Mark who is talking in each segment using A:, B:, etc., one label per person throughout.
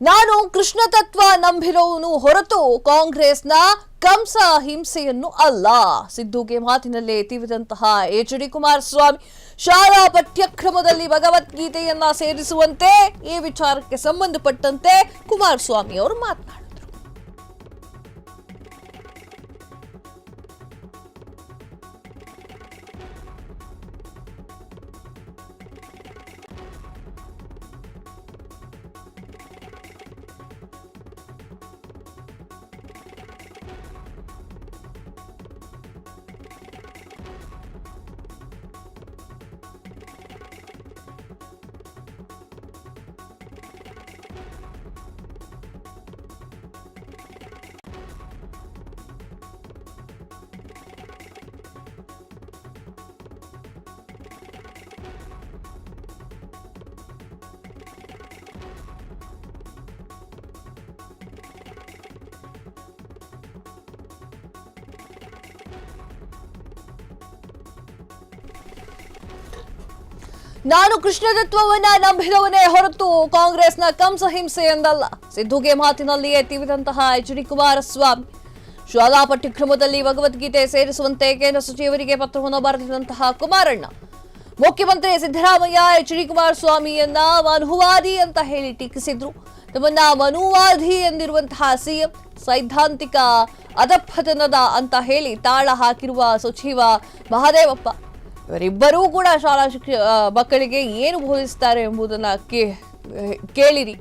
A: ನಾನು ಕೃಷ್ಣ ತತ್ವ ನಂಬಿರೋನು ಹೊರತು ಕಾಂಗ್ರೆಸ್ನ ಕಂಸ ಹಿಂಸೆಯನ್ನು ಅಲ್ಲ. ಸಿದ್ದುಗೆ ಮಾತಿನಲ್ಲೇ ತಿವಿದಂತಹ ಎಚ್.ಡಿ. ಕುಮಾರಸ್ವಾಮಿ ಶಾಲಾ ಪಠ್ಯಕ್ರಮದಲ್ಲಿ ಭಗವದ್ಗೀತೆಯನ್ನ ಸೇರಿಸುವಂತೆ ಈ ವಿಚಾರಕ್ಕೆ ಸಂಬಂಧಪಟ್ಟಂತೆ ಕುಮಾರಸ್ವಾಮಿ ಅವರು ಮಾತನಾಡಿದರು. ನಾನು ಕೃಷ್ಣ ತತ್ವವನ್ನ ನಂಬಿದವನೇ ಹೊರತು ಕಾಂಗ್ರೆಸ್ನ ಕಂಸ ಹಿಂಸೆ ಎಂದಲ್ಲ. ಸಿದ್ದುಗೆ ಮಾತಿನಲ್ಲಿಯೇ ತಿವಿದಂತಹ ಎಚ್.ಡಿ. ಕುಮಾರಸ್ವಾಮಿ ಶಾಲಾ ಪಠ್ಯಕ್ರಮದಲ್ಲಿ ಭಗವದ್ಗೀತೆ ಸೇರಿಸುವಂತೆ ಕೇಂದ್ರ ಸಚಿವರಿಗೆ ಪತ್ರವನ್ನು ಬರೆದಿದ್ದಂತಹ ಕುಮಾರಣ್ಣ ಮುಖ್ಯಮಂತ್ರಿ ಸಿದ್ದರಾಮಯ್ಯ ಎಚ್.ಡಿ. ಕುಮಾರಸ್ವಾಮಿಯನ್ನ ಮನುವಾದಿ ಅಂತ ಹೇಳಿ ಟೀಕಿಸಿದ್ರು. ತಮ್ಮನ್ನ ಮನುವಾದಿ ಎಂದಿರುವಂತಹ ಸಿಎಂ ಸೈದ್ಧಾಂತಿಕ ಅಧಪತನದ ಅಂತ ಹೇಳಿ ತಾಳ ಹಾಕಿರುವ ಸಚಿವ ಮಹದೇವಪ್ಪ ಇವರಿಬ್ಬರೂ ಕೂಡ ಶಾಲಾ ಮಕ್ಕಳಿಗೆ ಏನು ಬೋಧಿಸ್ತಾರೆ ಎಂಬುದನ್ನ ಕೇಳಿರಿ,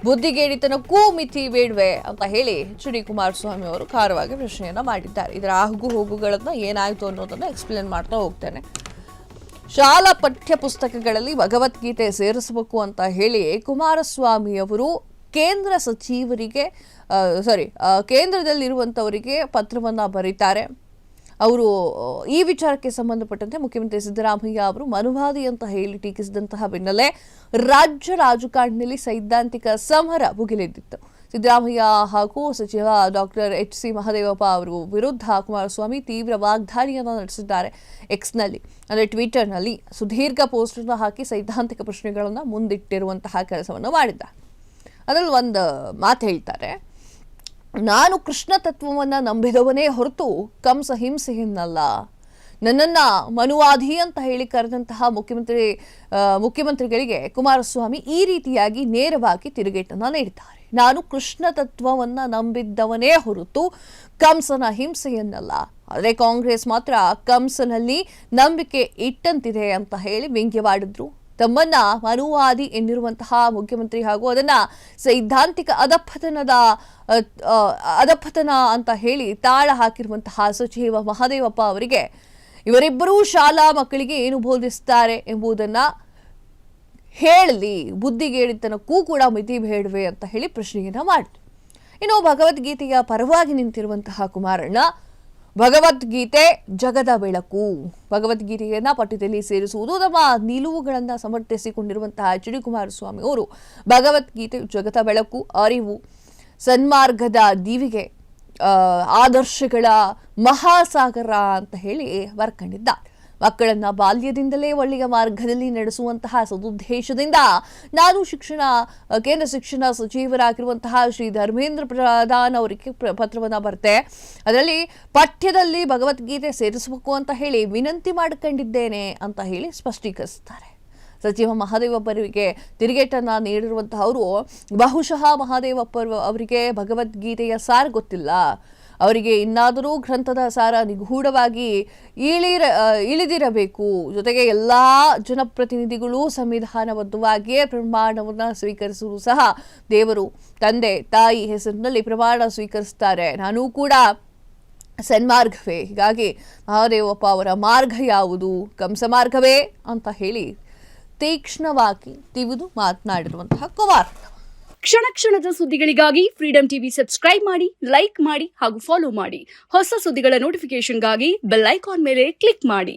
A: ಬುದ್ಧಿಗೇಡಿತನಕ್ಕೂ ಮಿತಿ ಬೇಡ್ವೆ ಅಂತ ಹೇಳಿ ಎಚ್.ಡಿ. ಕುಮಾರಸ್ವಾಮಿ ಅವರು ಖಾರವಾಗಿ ಪ್ರಶ್ನೆಯನ್ನ ಮಾಡಿದ್ದಾರೆ. ಇದರ ಆಗು ಹೋಗುಗಳನ್ನ ಏನಾಯ್ತು ಅನ್ನೋದನ್ನ ಎಕ್ಸ್ಪ್ಲೇನ್ ಮಾಡ್ತಾ ಹೋಗ್ತೇನೆ. ಶಾಲಾ ಪಠ್ಯ ಪುಸ್ತಕಗಳಲ್ಲಿ ಭಗವದ್ಗೀತೆ ಸೇರಿಸಬೇಕು ಅಂತ ಹೇಳಿ ಕುಮಾರಸ್ವಾಮಿ ಅವರು ಕೇಂದ್ರ ಸಚಿವರಿಗೆ ಕೇಂದ್ರದಲ್ಲಿರುವಂತವರಿಗೆ ಪತ್ರವನ್ನ ಬರೀತಾರೆ. ಅವರು ಈ ವಿಚಾರಕ್ಕೆ ಸಂಬಂಧಪಟ್ಟಂತೆ ಮುಖ್ಯಮಂತ್ರಿ ಸಿದ್ದರಾಮಯ್ಯ ಅವರು ಮನುವಾದಿ ಅಂತ ಹೇಳಿ ಟೀಕಿಸಿದಂತಹ ಬೆನ್ನಲ್ಲೇ ರಾಜ್ಯ ರಾಜಕಾರಣದಲ್ಲಿ ಸೈದ್ಧಾಂತಿಕ ಸಮರ ಭುಗಿಲೆದ್ದಿತ್ತು. ಸಿದ್ದರಾಮಯ್ಯ ಹಾಗೂ ಸಚಿವ ಡಾಕ್ಟರ್ ಎಚ್.ಸಿ. ಮಹದೇವಪ್ಪ ಅವರು ವಿರುದ್ಧ ಕುಮಾರಸ್ವಾಮಿ ತೀವ್ರ ವಾಗ್ದಾಳಿಯನ್ನು ನಡೆಸಿದ್ದಾರೆ. ಎಕ್ಸ್ನಲ್ಲಿ ಅಂದರೆ ಟ್ವಿಟರ್ನಲ್ಲಿ ಸುದೀರ್ಘ ಪೋಸ್ಟ್ ಅನ್ನು ಹಾಕಿ ಸೈದ್ಧಾಂತಿಕ ಪ್ರಶ್ನೆಗಳನ್ನು ಮುಂದಿಟ್ಟಿರುವಂತಹ ಕೆಲಸವನ್ನು ಮಾಡಿದ್ದಾರೆ. ಅದರಲ್ಲಿ ಒಂದು ಮಾತು ಹೇಳ್ತಾರೆ, ನಾನು ಕೃಷ್ಣ ತತ್ವವನ್ನ ನಂಬಿದವನೇ ಹೊರತು ಕಂಸ ಹಿಂಸೆಯನ್ನಲ್ಲ. ನನ್ನನ್ನ ಮನುವಾದಿ ಅಂತ ಹೇಳಿ ಕರೆದಂತಹ ಮುಖ್ಯಮಂತ್ರಿಗಳಿಗೆ ಕುಮಾರಸ್ವಾಮಿ ಈ ರೀತಿಯಾಗಿ ನೇರವಾಗಿ ತಿರುಗೇಟನ್ನ ನೀಡಿದ್ದಾರೆ. ನಾನು ಕೃಷ್ಣ ತತ್ವವನ್ನ ನಂಬಿದ್ದವನೇ ಹೊರತು ಕಂಸನ ಹಿಂಸೆಯನ್ನಲ್ಲ. ಆದರೆ ಕಾಂಗ್ರೆಸ್ ಮಾತ್ರ ಕಂಸನಲ್ಲಿ ನಂಬಿಕೆ ಇಟ್ಟಂತಿದೆ ಅಂತ ಹೇಳಿ ವ್ಯಂಗ್ಯವಾಡಿದ್ರು. ತಮ್ಮನ್ನ ಮನುವಾದಿ ಎನ್ನಿರುವಂತಹ ಮುಖ್ಯಮಂತ್ರಿ ಹಾಗೂ ಅದನ್ನ ಸೈದ್ಧಾಂತಿಕ ಅಧಪತನ ಅಂತ ಹೇಳಿ ತಾಳ ಹಾಕಿರುವಂತಹ ಸಚಿವ ಮಹದೇವಪ್ಪ ಅವರಿಗೆ ಇವರಿಬ್ಬರೂ ಶಾಲಾ ಮಕ್ಕಳಿಗೆ ಏನು ಬೋಧಿಸ್ತಾರೆ ಎಂಬುದನ್ನ ಹೇಳಲಿ, ಬುದ್ಧಿಗೇಡಿತನಕ್ಕೂ ಕೂಡ ಮಿತಿ ಬೇಡವೆ ಅಂತ ಹೇಳಿ ಪ್ರಶ್ನೆಯನ್ನ ಮಾಡಿದ್ರು. ಇನ್ನು ಭಗವದ್ಗೀತೆಯ ಪರವಾಗಿ ನಿಂತಿರುವಂತಹ ಕುಮಾರಣ್ಣ ಭಗವದ್ಗೀತೆ ಜಗದ ಬೆಳಕು, ಭಗವದ್ಗೀತೆಯನ್ನ ಪಠ್ಯದಲ್ಲಿ ಸೇರಿಸುವುದು ನಮ್ಮ ನಿಲುವುಗಳನ್ನು ಸಮರ್ಥಿಸಿಕೊಂಡಿರುವಂತಹ ಎಚ್.ಡಿ. ಕುಮಾರಸ್ವಾಮಿ ಅವರು ಭಗವದ್ಗೀತೆ ಜಗದ ಬೆಳಕು, ಅರಿವು, ಸನ್ಮಾರ್ಗದ ದೀವಿಗೆ, ಆದರ್ಶಗಳ ಮಹಾಸಾಗರ ಅಂತ ಹೇಳಿ ಬರ್ಕೊಂಡಿದ್ದಾರೆ. ಮಕ್ಕಳನ್ನ ಬಾಲ್ಯದಿಂದಲೇ ಒಳ್ಳೆಯ ಮಾರ್ಗದಲ್ಲಿ ನಡೆಸುವಂತಹ ಸದುದ್ದೇಶದಿಂದ ನಾನು ಕೇಂದ್ರ ಶಿಕ್ಷಣ ಸಚಿವರಾಗಿರುವಂತಹ ಶ್ರೀ ಧರ್ಮೇಂದ್ರ ಪ್ರಧಾನ್ ಅವರಿಗೆ ಪತ್ರವನ್ನ ಬರುತ್ತೆ. ಅದರಲ್ಲಿ ಪಠ್ಯದಲ್ಲಿ ಭಗವದ್ಗೀತೆ ಸೇರಿಸಬೇಕು ಅಂತ ಹೇಳಿ ವಿನಂತಿ ಮಾಡಿಕೊಂಡಿದ್ದೇನೆ ಅಂತ ಹೇಳಿ ಸ್ಪಷ್ಟೀಕರಿಸುತ್ತಾರೆ. ಸಚಿವ ಮಹದೇವಪ್ಪರಿಗೆ ತಿರುಗೇಟನ್ನ ನೀಡಿರುವಂತಹ ಅವರು ಬಹುಶಃ ಮಹದೇವಪ್ಪ ಅವರಿಗೆ ಭಗವದ್ಗೀತೆಯ ಸಾರ ಗೊತ್ತಿಲ್ಲ, ಅವರಿಗೆ ಇನ್ನಾದರೂ ಗ್ರಂಥದ ಸಾರ ನಿಗೂಢವಾಗಿ ಇಳಿದಿರಬೇಕು. ಜೊತೆಗೆ ಎಲ್ಲಾ ಜನಪ್ರತಿನಿಧಿಗಳು ಸಂವಿಧಾನಬದ್ಧವಾಗಿಯೇ ಪ್ರಮಾಣವನ್ನು ಸ್ವೀಕರಿಸುವುದು ಸಹ ದೇವರು, ತಂದೆ, ತಾಯಿ ಹೆಸರಿನಲ್ಲಿ ಪ್ರಮಾಣ ಸ್ವೀಕರಿಸ್ತಾರೆ. ನಾನೂ ಕೂಡ ಸನ್ಮಾರ್ಗವೇ, ಹೀಗಾಗಿ ಮಹಾದೇವಪ್ಪ ಅವರ ಮಾರ್ಗ ಯಾವುದು, ಕಂಸ ಮಾರ್ಗವೇ ಅಂತ ಹೇಳಿ ತೀಕ್ಷ್ಣವಾಗಿ ತಿವಿದು ಮಾತನಾಡಿರುವಂತಹ ಕುಮಾರ್.
B: ಕ್ಷಣ ಕ್ಷಣದ ಸುದ್ದಿಗಳಿಗಾಗಿ ಫ್ರೀಡಂ ಟಿವಿ ಸಬ್ಸ್ಕ್ರೈಬ್ ಮಾಡಿ, ಲೈಕ್ ಮಾಡಿ ಹಾಗೂ ಫಾಲೋ ಮಾಡಿ. ಹೊಸ ಸುದ್ದಿಗಳ ನೋಟಿಫಿಕೇಶನ್ಗಾಗಿ ಬೆಲ್ ಐಕಾನ್ ಮೇಲೆ ಕ್ಲಿಕ್ ಮಾಡಿ.